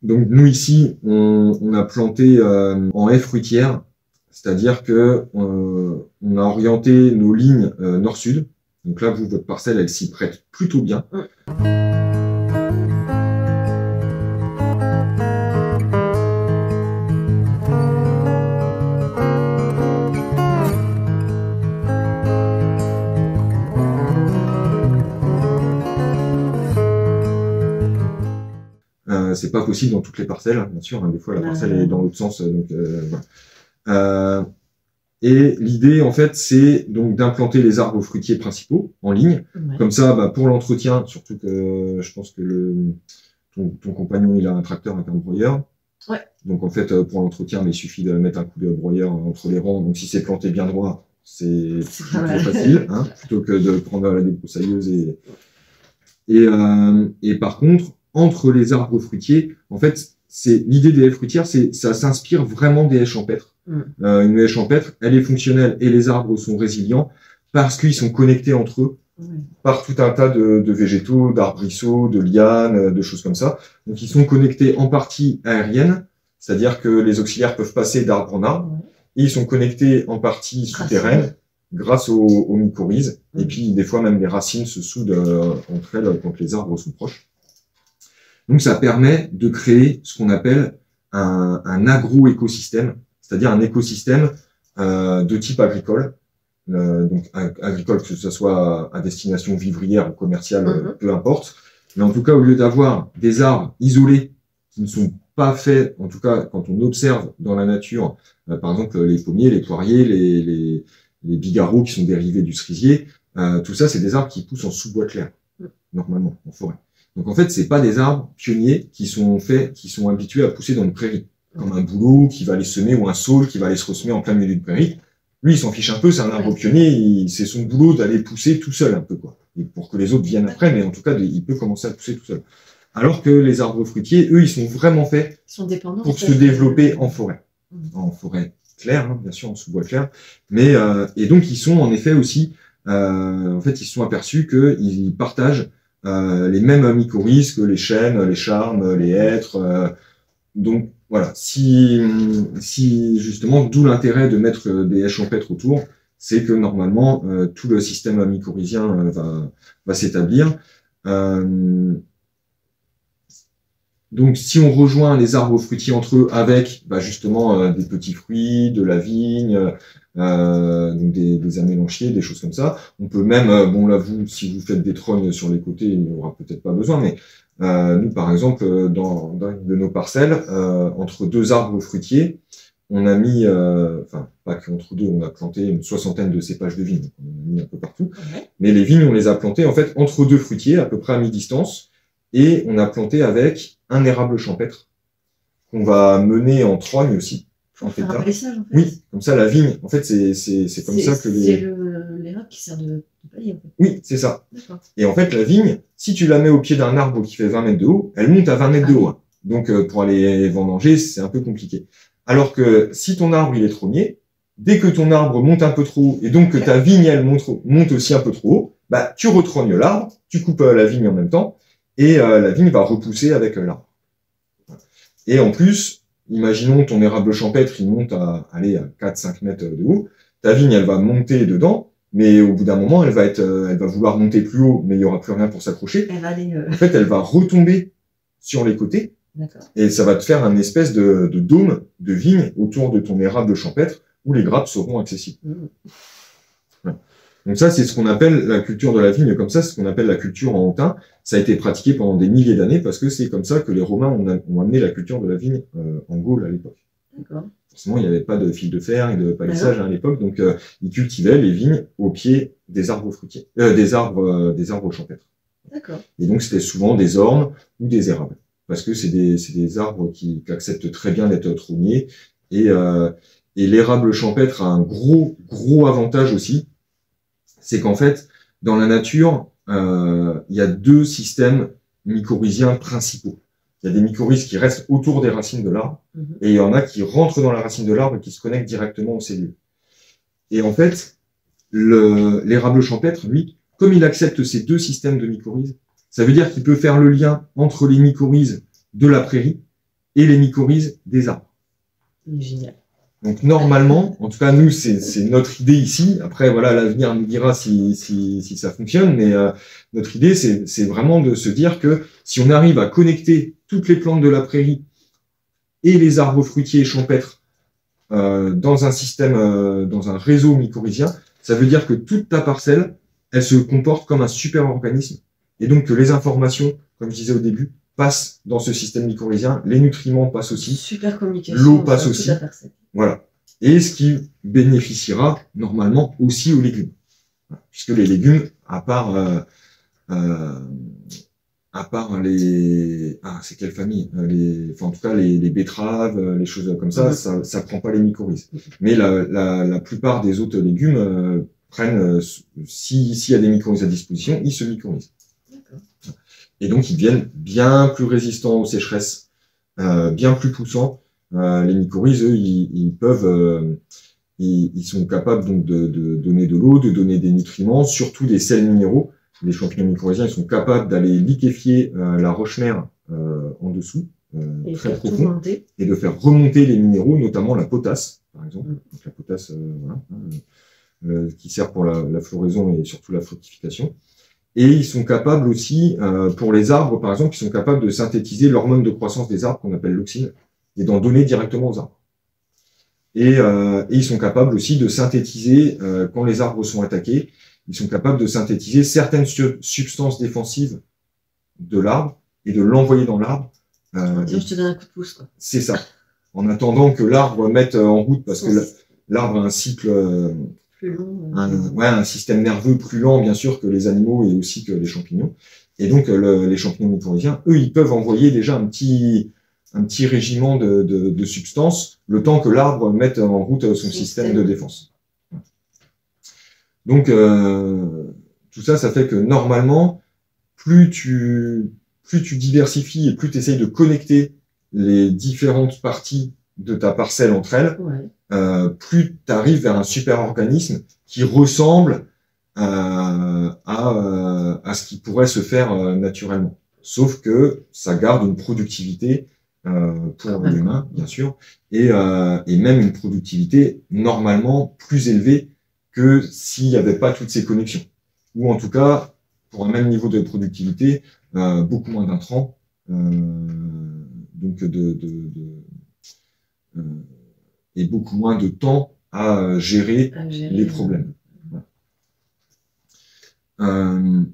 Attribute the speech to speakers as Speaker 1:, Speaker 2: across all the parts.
Speaker 1: Donc nous ici, on a planté en haie fruitière, c'est-à-dire que on a orienté nos lignes nord-sud. Donc là, vous, votre parcelle, elle s'y prête plutôt bien. C'est pas possible dans toutes les parcelles, hein, bien sûr. Hein, des fois, la parcelle est dans l'autre sens. Donc, voilà. Et l'idée, en fait, c'est donc d'implanter les arbres fruitiers principaux en ligne. Ouais. Comme ça, bah, pour l'entretien, surtout que je pense que ton compagnon, il a un tracteur avec un broyeur.
Speaker 2: Ouais.
Speaker 1: Donc, en fait, pour l'entretien, il suffit de mettre un coup de broyeur entre les rangs. Donc, si c'est planté bien droit, c'est plutôt facile, hein, plutôt que de prendre la débroussailleuse. Et par contre, entre les arbres fruitiers, en fait, l'idée des haies fruitières, ça s'inspire vraiment des haies champêtres. Une haie champêtre, elle est fonctionnelle et les arbres sont résilients parce qu'ils sont connectés entre eux par tout un tas de végétaux, d'arbrisseaux, de lianes, de choses comme ça. Donc, ils sont connectés en partie aérienne, c'est-à-dire que les auxiliaires peuvent passer d'arbre en arbre, et ils sont connectés en partie souterraine grâce aux mycorhizes. Et puis, des fois, même les racines se soudent entre elles quand les arbres sont proches. Donc, ça permet de créer ce qu'on appelle un agro-écosystème, c'est-à-dire un écosystème de type agricole. Donc, agricole, que ce soit à destination vivrière ou commerciale, peu importe. Mais en tout cas, au lieu d'avoir des arbres isolés qui ne sont pas faits, en tout cas, quand on observe dans la nature, par exemple, les pommiers, les poiriers, les bigarreaux qui sont dérivés du cerisier, tout ça, c'est des arbres qui poussent en sous-bois clair, normalement, en forêt. Donc, en fait, c'est pas des arbres pionniers qui sont habitués à pousser dans une prairie, comme un bouleau qui va les semer ou un saule qui va aller se ressemer en plein milieu de prairie. Lui, il s'en fiche un peu, c'est un arbre pionnier, c'est son boulot d'aller pousser tout seul un peu, quoi. Et pour que les autres viennent après, mais en tout cas, il peut commencer à pousser tout seul. Alors que les arbres fruitiers, eux, ils sont vraiment faits pour se développer en forêt. En forêt claire, hein, bien sûr, en sous-bois clair. Mais, et donc, ils sont en effet aussi, en fait, ils se sont aperçus qu'ils partagent les mêmes mycorhizes que les chênes, les charmes, les hêtres. Donc, voilà, si justement, d'où l'intérêt de mettre des haies champêtres autour, c'est que normalement, tout le système mycorhizien va s'établir. Donc, si on rejoint les arbres fruitiers entre eux avec justement des petits fruits, de la vigne, donc des amélanchiers, des choses comme ça, on peut même, bon là, si vous faites des trognes sur les côtés, il n'y aura peut-être pas besoin, mais nous, par exemple, dans une de nos parcelles, entre deux arbres fruitiers, on a mis, enfin, pas qu'entre deux, on a planté une 60aine de cépages de vignes, on en a mis un peu partout, mais les vignes, on les a plantées, en fait, entre deux fruitiers, à peu près à mi-distance, et on a planté avec un érable champêtre, qu'on va mener en trogne aussi.
Speaker 2: En fait.
Speaker 1: Oui, comme ça, la vigne, en fait, c'est comme ça que
Speaker 2: c'est l'érable qui sert de palier, en fait.
Speaker 1: Oui, c'est ça. Et en fait, la vigne, si tu la mets au pied d'un arbre qui fait 20 mètres de haut, elle monte à 20 mètres de haut. Hein. Donc, pour aller vendanger, c'est un peu compliqué. Alors que si ton arbre, il est trognier, dès que ton arbre monte un peu trop haut, et donc que ta vigne, elle monte aussi un peu trop haut, bah, tu retrognes l'arbre, tu coupes la vigne en même temps, et la vigne va repousser avec l'arbre. Et en plus, imaginons ton érable champêtre, il monte à 4-5 mètres de haut. Ta vigne, elle va monter dedans, mais au bout d'un moment, elle va vouloir monter plus haut, mais il y aura plus rien pour s'accrocher. En fait, elle va retomber sur les côtés. Et ça va te faire un espèce de dôme de vigne autour de ton érable champêtre où les grappes seront accessibles. Voilà. Donc ça, c'est ce qu'on appelle la culture de la vigne, comme ça, c'est ce qu'on appelle la culture en hautain. Ça a été pratiqué pendant des milliers d'années parce que c'est comme ça que les Romains ont amené la culture de la vigne en Gaule à l'époque. Forcément, il n'y avait pas de fil de fer et de palissage à l'époque, donc ils cultivaient les vignes au pied des arbres fruitiers, des arbres champêtres. Et donc c'était souvent des ormes ou des érables, parce que c'est des arbres qui acceptent très bien d'être trogniers. Et l'érable champêtre a un gros avantage aussi, c'est qu'en fait, dans la nature, il y a deux systèmes mycorhiziens principaux. Il y a des mycorhizes qui restent autour des racines de l'arbre, et il y en a qui rentrent dans la racine de l'arbre et qui se connectent directement aux cellules. Et en fait, l'érable champêtre, lui, comme il accepte ces deux systèmes de mycorhizes, ça veut dire qu'il peut faire le lien entre les mycorhizes de la prairie et les mycorhizes des arbres.
Speaker 2: Génial.
Speaker 1: Donc normalement, en tout cas nous c'est notre idée ici. Après voilà, l'avenir nous dira si ça fonctionne, mais notre idée c'est vraiment de se dire que si on arrive à connecter toutes les plantes de la prairie et les arbres fruitiers champêtres dans un système, dans un réseau mycorhizien, ça veut dire que toute ta parcelle, elle se comporte comme un super organisme, et donc que les informations, comme je disais au début, passent dans ce système mycorhizien, les nutriments passent aussi,
Speaker 2: Super communication.
Speaker 1: l'eau passe aussi. Voilà. Et ce qui bénéficiera normalement aussi aux légumes. Puisque les légumes, à part les... Ah, c'est quelle famille enfin, en tout cas, les betteraves, les choses comme ça, ça prend pas les mycorhizes. Mais la plupart des autres légumes prennent... S'il y a des mycorhizes à disposition, ils se mycorhizent. Et donc, ils deviennent bien plus résistants aux sécheresses, bien plus poussants. Les mycorhizes, eux, ils sont capables donc de donner de l'eau, de donner des nutriments, surtout des sels minéraux. Les champignons mycorhiziens, ils sont capables d'aller liquéfier la roche-mère en dessous, très profond, et de faire remonter les minéraux, notamment la potasse, par exemple. Donc la potasse, qui sert pour la floraison et surtout la fructification. Et ils sont capables aussi, pour les arbres, par exemple, ils sont capables de synthétiser l'hormone de croissance des arbres qu'on appelle l'auxine, et d'en donner directement aux arbres. Et ils sont capables aussi de synthétiser, quand les arbres sont attaqués, ils sont capables de synthétiser certaines substances défensives de l'arbre et de l'envoyer dans l'arbre.
Speaker 2: Je te donne un coup de pouce, quoi.
Speaker 1: C'est ça. En attendant que l'arbre mette en route, parce que l'arbre a un cycle,
Speaker 2: plus long,
Speaker 1: un système nerveux plus lent, bien sûr, que les animaux et aussi que les champignons. Et donc, les champignons mycorhiziens, eux, ils peuvent envoyer déjà un petit régiment de substances, le temps que l'arbre mette en route son système de défense. Donc, tout ça, ça fait que normalement, plus tu diversifies et plus tu essayes de connecter les différentes parties de ta parcelle entre elles, plus tu arrives vers un super organisme qui ressemble à ce qui pourrait se faire naturellement. Sauf que ça garde une productivité pour l'humain, bien sûr, et même une productivité normalement plus élevée que s'il n'y avait pas toutes ces connexions. Ou en tout cas, pour un même niveau de productivité, beaucoup moins d'intrants, donc et beaucoup moins de temps à gérer les problèmes.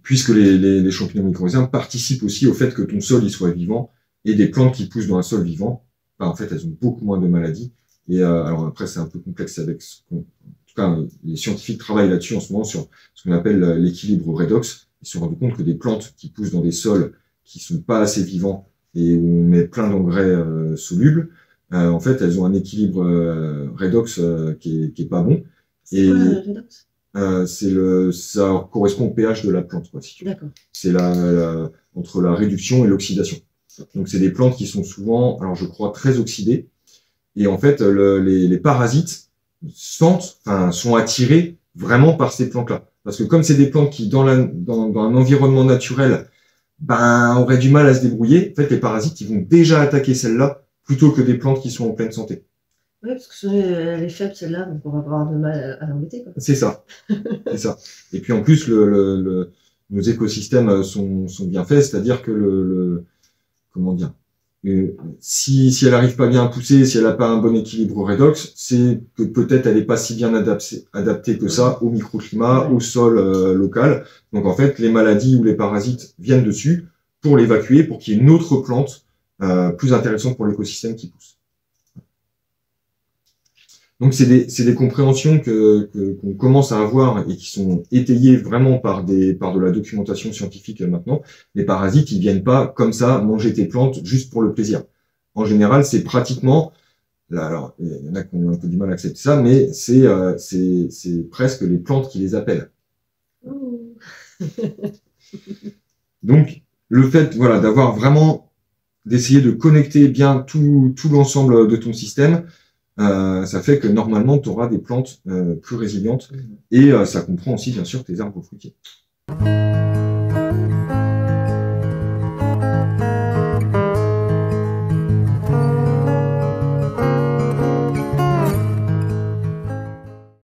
Speaker 1: Puisque les champignons mycorhiziens participent aussi au fait que ton sol il soit vivant, et des plantes qui poussent dans un sol vivant, en fait, elles ont beaucoup moins de maladies. Et alors après, c'est un peu complexe avec en tout cas, les scientifiques travaillent là-dessus en ce moment sur ce qu'on appelle l'équilibre redox. Ils se sont rendus compte que des plantes qui poussent dans des sols qui sont pas assez vivants et où on met plein d'engrais solubles, en fait, elles ont un équilibre redox qui est pas bon.
Speaker 2: C'est quoi le redox?
Speaker 1: Ça correspond au pH de la plante, quoi, si tu veux.
Speaker 2: D'accord.
Speaker 1: C'est entre la réduction et l'oxydation. Donc, c'est des plantes qui sont souvent, alors je crois, très oxydées. Et en fait, les parasites sont attirés vraiment par ces plantes-là. Parce que comme c'est des plantes qui, dans un environnement naturel, auraient du mal à se débrouiller, en fait, les parasites, ils vont déjà attaquer celles-là plutôt que des plantes qui sont en pleine santé.
Speaker 2: Oui, parce que elle est faible, celle-là, donc on va avoir de mal à l'embêter, quoi.
Speaker 1: C'est ça. C'est ça. Et puis, en plus, nos écosystèmes sont bien faits, c'est-à-dire que comment dire, si elle n'arrive pas bien à pousser, si elle n'a pas un bon équilibre redox, c'est que peut-être elle n'est pas si bien adaptée que ça au microclimat, au sol local. Donc en fait, les maladies ou les parasites viennent dessus pour l'évacuer, pour qu'il y ait une autre plante plus intéressante pour l'écosystème qui pousse. Donc c'est des compréhensions qu'on commence à avoir et qui sont étayées vraiment par de la documentation scientifique maintenant. Les parasites, ils viennent pas comme ça manger tes plantes juste pour le plaisir. En général, c'est pratiquement, là, alors il y en a qui ont un peu du mal à accepter ça, mais c'est presque les plantes qui les appellent. Donc le fait, voilà, d'avoir vraiment d'essayer de connecter bien tout l'ensemble de ton système. Ça fait que normalement, tu auras des plantes plus résilientes et ça comprend aussi, bien sûr, tes arbres fruitiers.